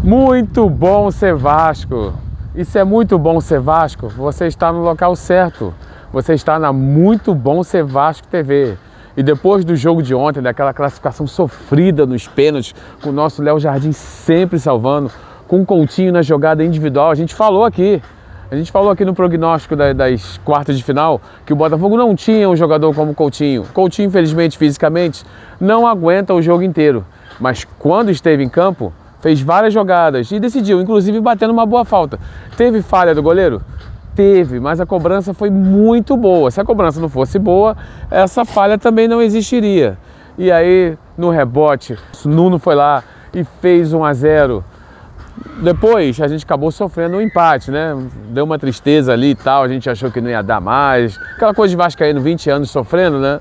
Muito bom ser Vasco. Isso é muito bom ser Vasco. Você está no local certo. Você está na Muito Bom Ser Vasco TV. E depois do jogo de ontem, daquela classificação sofrida nos pênaltis, com o nosso Léo Jardim sempre salvando, com o Coutinho na jogada individual, a gente falou aqui no prognóstico das quartas de final que o Botafogo não tinha um jogador como o Coutinho. Coutinho, infelizmente, fisicamente, não aguenta o jogo inteiro. Mas quando esteve em campo, fez várias jogadas e decidiu, inclusive batendo uma boa falta. Teve falha do goleiro? Teve, mas a cobrança foi muito boa. Se a cobrança não fosse boa, essa falha também não existiria. E aí, no rebote, o Nuno foi lá e fez 1-0. Depois, a gente acabou sofrendo um empate, né? Deu uma tristeza ali e tal, a gente achou que não ia dar mais. Aquela coisa de vascaíno, 20 anos sofrendo, né?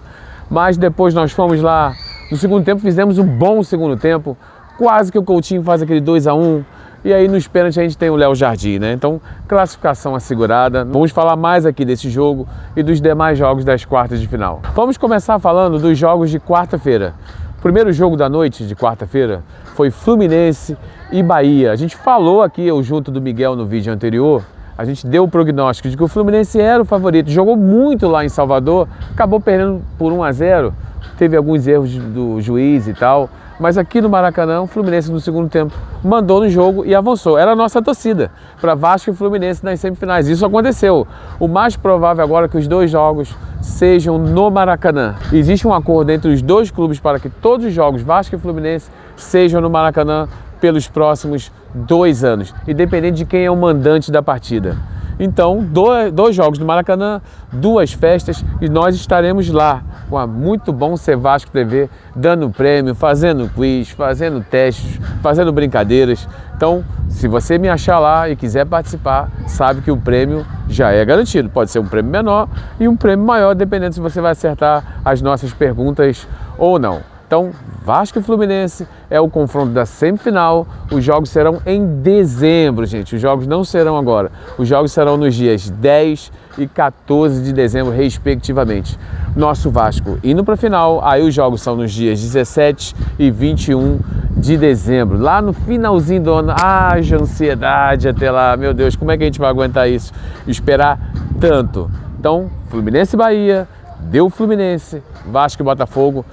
Mas depois nós fomos lá, no segundo tempo fizemos um bom segundo tempo. Quase que o Coutinho faz aquele 2-1. E aí nos pênaltis a gente tem o Léo Jardim, né? Então, classificação assegurada. Vamos falar mais aqui desse jogo e dos demais jogos das quartas de final. Vamos começar falando dos jogos de quarta-feira. O primeiro jogo da noite de quarta-feira foi Fluminense e Bahia. A gente falou aqui, eu junto do Miguel no vídeo anterior, a gente deu o prognóstico de que o Fluminense era o favorito. Jogou muito lá em Salvador, acabou perdendo por 1-0. Teve alguns erros do juiz e tal. Mas aqui no Maracanã, o Fluminense no segundo tempo mandou no jogo e avançou. Era a nossa torcida para Vasco e Fluminense nas semifinais. Isso aconteceu. O mais provável agora é que os dois jogos sejam no Maracanã. Existe um acordo entre os dois clubes para que todos os jogos Vasco e Fluminense sejam no Maracanã pelos próximos 2 anos, independente de quem é o mandante da partida. Então, dois jogos no Maracanã, 2 festas e nós estaremos lá com a Muito Bom Ser Vasco TV, dando prêmio, fazendo quiz, fazendo testes, fazendo brincadeiras. Então, se você me achar lá e quiser participar, sabe que o prêmio já é garantido. Pode ser um prêmio menor e um prêmio maior, dependendo se você vai acertar as nossas perguntas ou não. Então, Vasco e Fluminense é o confronto da semifinal. Os jogos serão em dezembro, gente. Os jogos não serão agora. Os jogos serão nos dias 10 e 14 de dezembro, respectivamente. Nosso Vasco indo para a final. Aí os jogos são nos dias 17 e 21 de dezembro. Lá no finalzinho do ano. Haja ansiedade até lá. Meu Deus, como é que a gente vai aguentar isso? Esperar tanto. Então, Fluminense e Bahia. Deu Fluminense. Vasco e Botafogo.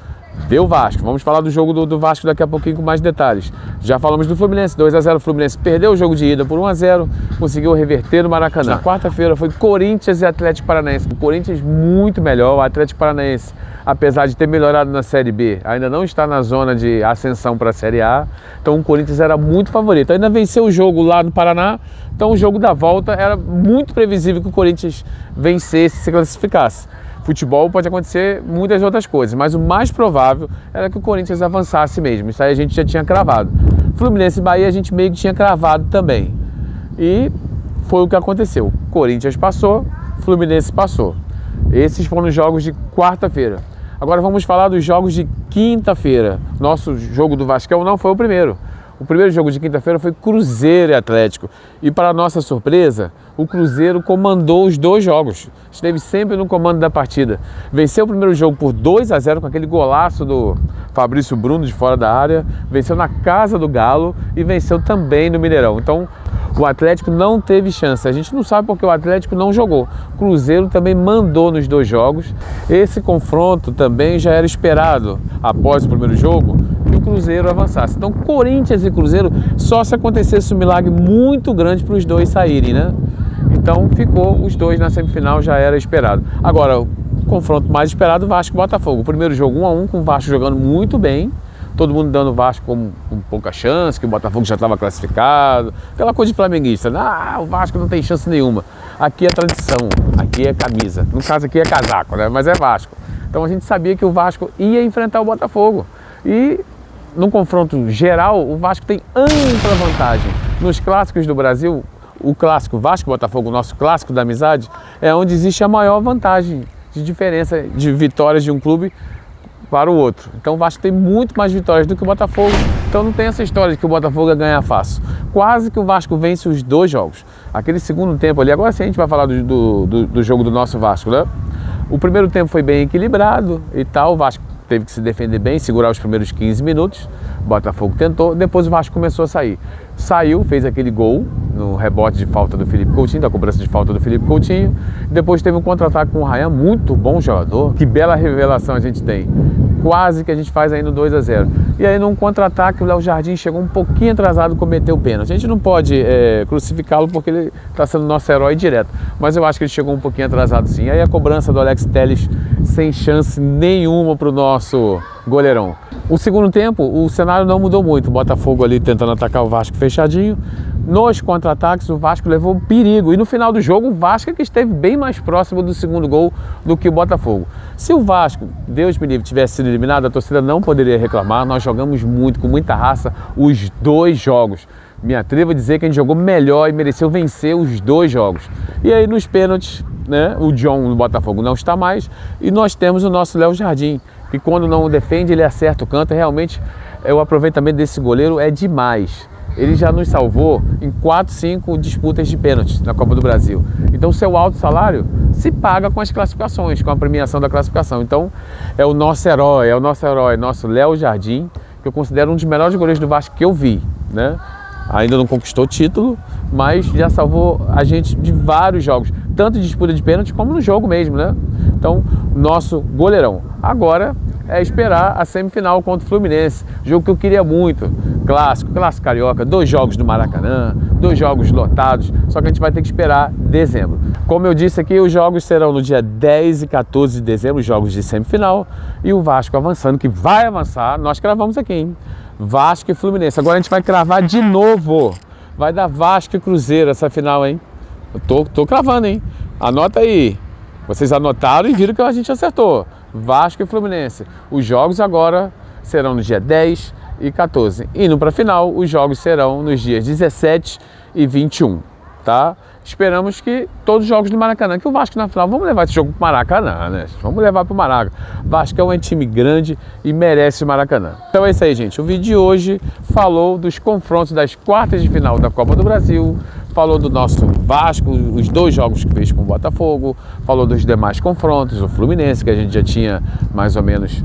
Deu Vasco. Vamos falar do jogo do Vasco daqui a pouquinho com mais detalhes. Já falamos do Fluminense, 2-0. O Fluminense perdeu o jogo de ida por 1-0, conseguiu reverter no Maracanã. Na quarta-feira foi Corinthians e Atlético Paranaense. O Corinthians muito melhor, o Atlético Paranaense, apesar de ter melhorado na Série B, ainda não está na zona de ascensão para a Série A. Então o Corinthians era muito favorito. Ainda venceu o jogo lá no Paraná, então o jogo da volta era muito previsível que o Corinthians vencesse e se classificasse. Futebol pode acontecer muitas outras coisas, mas o mais provável era que o Corinthians avançasse mesmo. Isso aí a gente já tinha cravado. Fluminense e Bahia a gente meio que tinha cravado também. E foi o que aconteceu. Corinthians passou, Fluminense passou. Esses foram os jogos de quarta-feira. Agora vamos falar dos jogos de quinta-feira. Nosso jogo do Vascão não foi o primeiro. O primeiro jogo de quinta-feira foi Cruzeiro e Atlético. E para nossa surpresa, o Cruzeiro comandou os 2 jogos. Esteve sempre no comando da partida. Venceu o primeiro jogo por 2-0 com aquele golaço do Fabrício Bruno de fora da área. Venceu na casa do Galo e venceu também no Mineirão. Então, o Atlético não teve chance. A gente não sabe porque o Atlético não jogou. O Cruzeiro também mandou nos 2 jogos. Esse confronto também já era esperado após o primeiro jogo, que o Cruzeiro avançasse. Então, Corinthians e Cruzeiro, só se acontecesse um milagre muito grande para os 2 saírem, né? Então, ficou os 2 na semifinal, já era esperado. Agora, o confronto mais esperado, Vasco e Botafogo. O primeiro jogo 1-1, com o Vasco jogando muito bem. Todo mundo dando o Vasco com pouca chance, que o Botafogo já estava classificado. Aquela coisa de flamenguista. O Vasco não tem chance nenhuma. Aqui é tradição, aqui é camisa. No caso aqui é casaco, né? Mas é Vasco. Então a gente sabia que o Vasco ia enfrentar o Botafogo. E no confronto geral, o Vasco tem ampla vantagem. Nos clássicos do Brasil, o clássico Vasco-Botafogo, o nosso clássico da amizade, é onde existe a maior vantagem de diferença de vitórias de um clube para o outro. Então o Vasco tem muito mais vitórias do que o Botafogo, então não tem essa história de que o Botafogo ia ganhar fácil. Quase que o Vasco vence os 2 jogos. Aquele segundo tempo ali, agora sim a gente vai falar do jogo do nosso Vasco, né? O primeiro tempo foi bem equilibrado e tal, o Vasco teve que se defender bem, segurar os primeiros 15 minutos, Botafogo tentou, depois o Vasco começou a sair. Saiu, fez aquele gol no rebote de falta do Felipe Coutinho, da cobrança de falta do Felipe Coutinho. Depois teve um contra-ataque com o Ryan, muito bom jogador. Que bela revelação a gente tem. Quase que a gente faz aí no 2-0. E aí num contra-ataque o Léo Jardim chegou um pouquinho atrasado e cometeu o pênalti. A gente não pode crucificá-lo porque ele está sendo nosso herói direto. Mas eu acho que ele chegou um pouquinho atrasado sim. Aí a cobrança do Alex Telles sem chance nenhuma para o nosso goleirão. O segundo tempo, o cenário não mudou muito. O Botafogo ali tentando atacar o Vasco fechadinho. Nos contra-ataques, o Vasco levou perigo. E no final do jogo, o Vasco é que esteve bem mais próximo do segundo gol do que o Botafogo. Se o Vasco, Deus me livre, tivesse sido eliminado, a torcida não poderia reclamar. Nós jogamos muito, com muita raça, os dois jogos. Me atrevo a dizer que a gente jogou melhor e mereceu vencer os dois jogos. E aí nos pênaltis, né, o John no Botafogo não está mais. E nós temos o nosso Léo Jardim, que quando não defende, ele acerta o canto. Realmente, o aproveitamento desse goleiro é demais. Ele já nos salvou em 4, 5 disputas de pênaltis na Copa do Brasil. Então o seu alto salário se paga com as classificações, com a premiação da classificação. Então é o nosso herói, nosso Léo Jardim, que eu considero um dos melhores goleiros do Vasco que eu vi, né? Ainda não conquistou título, mas já salvou a gente de vários jogos, tanto de disputa de pênalti como no jogo mesmo, né? Então, nosso goleirão. Agora é esperar a semifinal contra o Fluminense, jogo que eu queria muito. Clássico carioca, 2 jogos no Maracanã, 2 jogos lotados, só que a gente vai ter que esperar dezembro. Como eu disse aqui, os jogos serão no dia 10 e 14 de dezembro, os jogos de semifinal, e o Vasco avançando, que vai avançar, nós cravamos aqui, hein? Vasco e Fluminense. Agora a gente vai cravar de novo. Vai dar Vasco e Cruzeiro essa final, hein? Eu tô cravando, hein? Anota aí. Vocês anotaram e viram que a gente acertou. Vasco e Fluminense. Os jogos agora serão no dia 10 e 14. Indo para a final, os jogos serão nos dias 17 e 21, tá? Esperamos que todos os jogos do Maracanã, que o Vasco na final, vamos levar esse jogo para o Maracanã, né? Vamos levar para o Maracanã. Vasco é um time grande e merece o Maracanã. Então é isso aí, gente. O vídeo de hoje falou dos confrontos das quartas de final da Copa do Brasil, falou do nosso Vasco, os 2 jogos que fez com o Botafogo, falou dos demais confrontos, o Fluminense, que a gente já tinha mais ou menos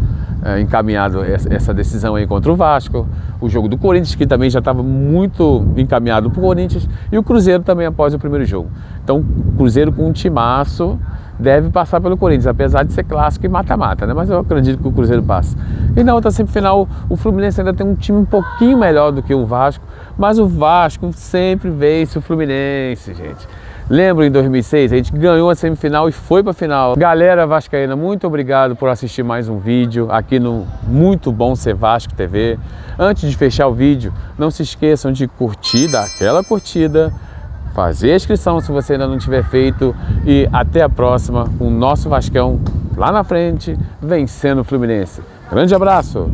encaminhado essa decisão aí contra o Vasco, o jogo do Corinthians, que também já estava muito encaminhado para o Corinthians, e o Cruzeiro também após o primeiro jogo. Então, o Cruzeiro com um timaço deve passar pelo Corinthians, apesar de ser clássico e mata-mata, né? Mas eu acredito que o Cruzeiro passa. E na outra semifinal, o Fluminense ainda tem um time um pouquinho melhor do que o Vasco, mas o Vasco sempre vence o Fluminense, gente. Lembra em 2006, a gente ganhou a semifinal e foi para a final. Galera vascaína, muito obrigado por assistir mais um vídeo aqui no Muito Bom Ser Vasco TV. Antes de fechar o vídeo, não se esqueçam de curtir, dar aquela curtida, fazer a inscrição se você ainda não tiver feito e até a próxima com o nosso Vascão lá na frente, vencendo o Fluminense. Grande abraço!